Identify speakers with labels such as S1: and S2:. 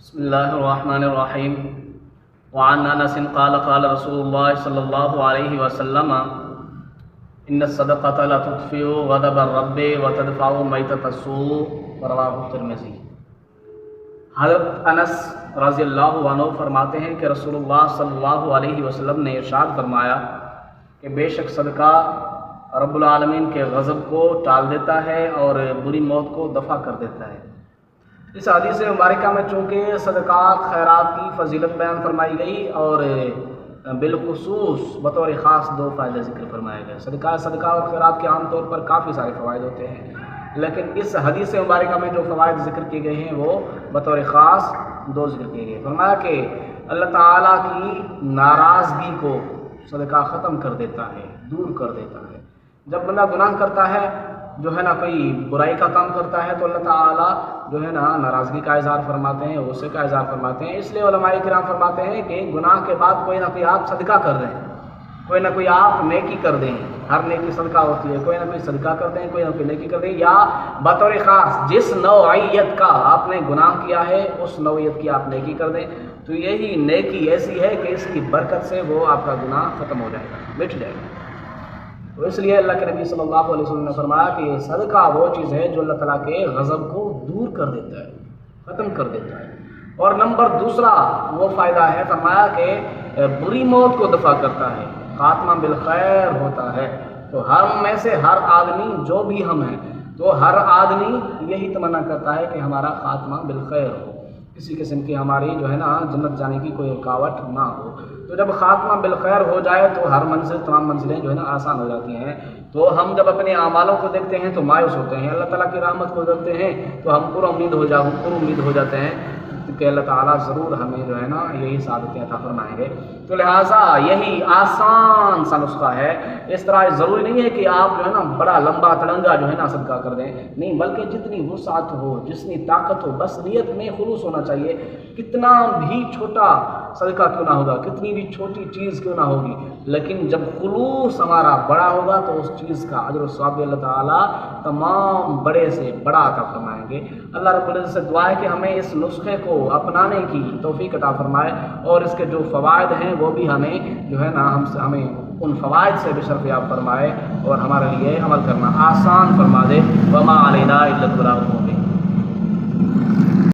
S1: بسم الله الرحمن الرحيم. وعن انس قال قال رسول الله صلى الله عليه وسلم ان الصدقة لا تطفئ غضب الرب وتدفع ميتة السوء رواه الترمذی. حضرت انس رضی اللہ عنہ فرماتے ہیں کہ رسول اللہ صلی اللہ علیہ وسلم نے ارشاد فرمایا کہ بے شک صدقہ رب العالمین کے غضب کو ٹال دیتا ہے اور بری موت کو دفع کر دیتا ہے. اس حدیث مبارکہ میں چونکہ صدقات خیرات کی فضیلت بیان فرمائی گئی اور بالخصوص بطور خاص دو فائدے ذکر فرمائے گئے. صدقہ اور خیرات کے عام طور پر کافی سارے فوائد ہوتے ہیں، لیکن اس حدیث مبارکہ میں جو فوائد ذکر کیے گئے ہیں وہ بطور خاص دو ذکر کیے گئے. فرمایا کہ اللہ تعالیٰ کی ناراضگی کو صدقہ ختم کر دیتا ہے، دور کر دیتا ہے. جب بندہ گناہ کرتا ہے، جو ہے نا کوئی برائی کا کام کرتا ہے، تو اللہ تعالیٰ جو ہے نا ناراضگی کا اظہار فرماتے ہیں، غصے کا اظہار فرماتے ہیں. اس لیے علماء کرام فرماتے ہیں کہ گناہ کے بعد کوئی نہ کوئی آپ صدقہ کر دیں، کوئی نہ کوئی آپ نیکی کر دیں. ہر نیکی صدقہ ہوتی ہے، کوئی نہ کوئی صدقہ کر دیں، کوئی نہ کوئی نیکی کر دیں، یا بطور خاص جس نوعیت کا آپ نے گناہ کیا ہے اس نوعیت کی آپ نیکی کر دیں. تو یہی نیکی ایسی ہے کہ اس کی برکت سے وہ آپ کا گناہ ختم ہو جائے گا، مٹ جائے گا. تو اس لیے اللہ کے نبی صلی اللہ علیہ وسلم نے فرمایا کہ صدقہ وہ چیز ہے جو اللہ تعالیٰ کے غضب کو دور کر دیتا ہے، ختم کر دیتا ہے. اور نمبر دوسرا وہ فائدہ ہے، فرمایا کہ بری موت کو دفع کرتا ہے، خاتمہ بالخیر ہوتا ہے. تو ہم میں سے ہر آدمی جو بھی ہم ہیں، تو ہر آدمی یہی تمنا کرتا ہے کہ ہمارا خاتمہ بالخیر ہو، کسی قسم کی ہماری جو ہے نا جنت جانے کی کوئی رکاوٹ نہ ہو. تو جب خاتمہ بالخیر ہو جائے تو ہر منزل، تمام منزلیں جو ہے نا آسان ہو جاتی ہیں. تو ہم جب اپنے اعمالوں کو دیکھتے ہیں تو مایوس ہوتے ہیں، اللہ تعالیٰ کی رحمت کو دیکھتے ہیں تو ہم پر امید ہو جاتے ہیں کہ اللہ تعالیٰ ضرور ہمیں جو ہے نا یہی سعادتیں عطا فرمائیں گے. تو لہٰذا یہی آسان سا نسخہ ہے. اس طرح ضروری نہیں ہے کہ آپ جو ہے نا بڑا لمبا تڑنگا جو ہے نا صدقہ کر دیں، نہیں، بلکہ جتنی وسعت ہو، جتنی طاقت ہو، بس نیت میں خلوص ہونا چاہیے. کتنا بھی چھوٹا صدقہ کیوں نہ ہوگا، کتنی بھی چھوٹی چیز کیوں نہ ہوگی، لیکن جب خلوص ہمارا بڑا ہوگا تو اس چیز کا اجر و ثواب اللہ تعالیٰ تمام بڑے سے بڑا عطا فرمائیں گے. اللہ رب العزت سے دعا ہے کہ ہمیں اس نسخے کو اپنانے کی توفیق عطا فرمائے، اور اس کے جو فوائد ہیں وہ بھی ہمیں جو ہے نا ہمیں ان فوائد سے بشرف یاب فرمائے اور ہمارے لیے عمل کرنا آسان فرما دے. وما علینا الا البلاغ المبین.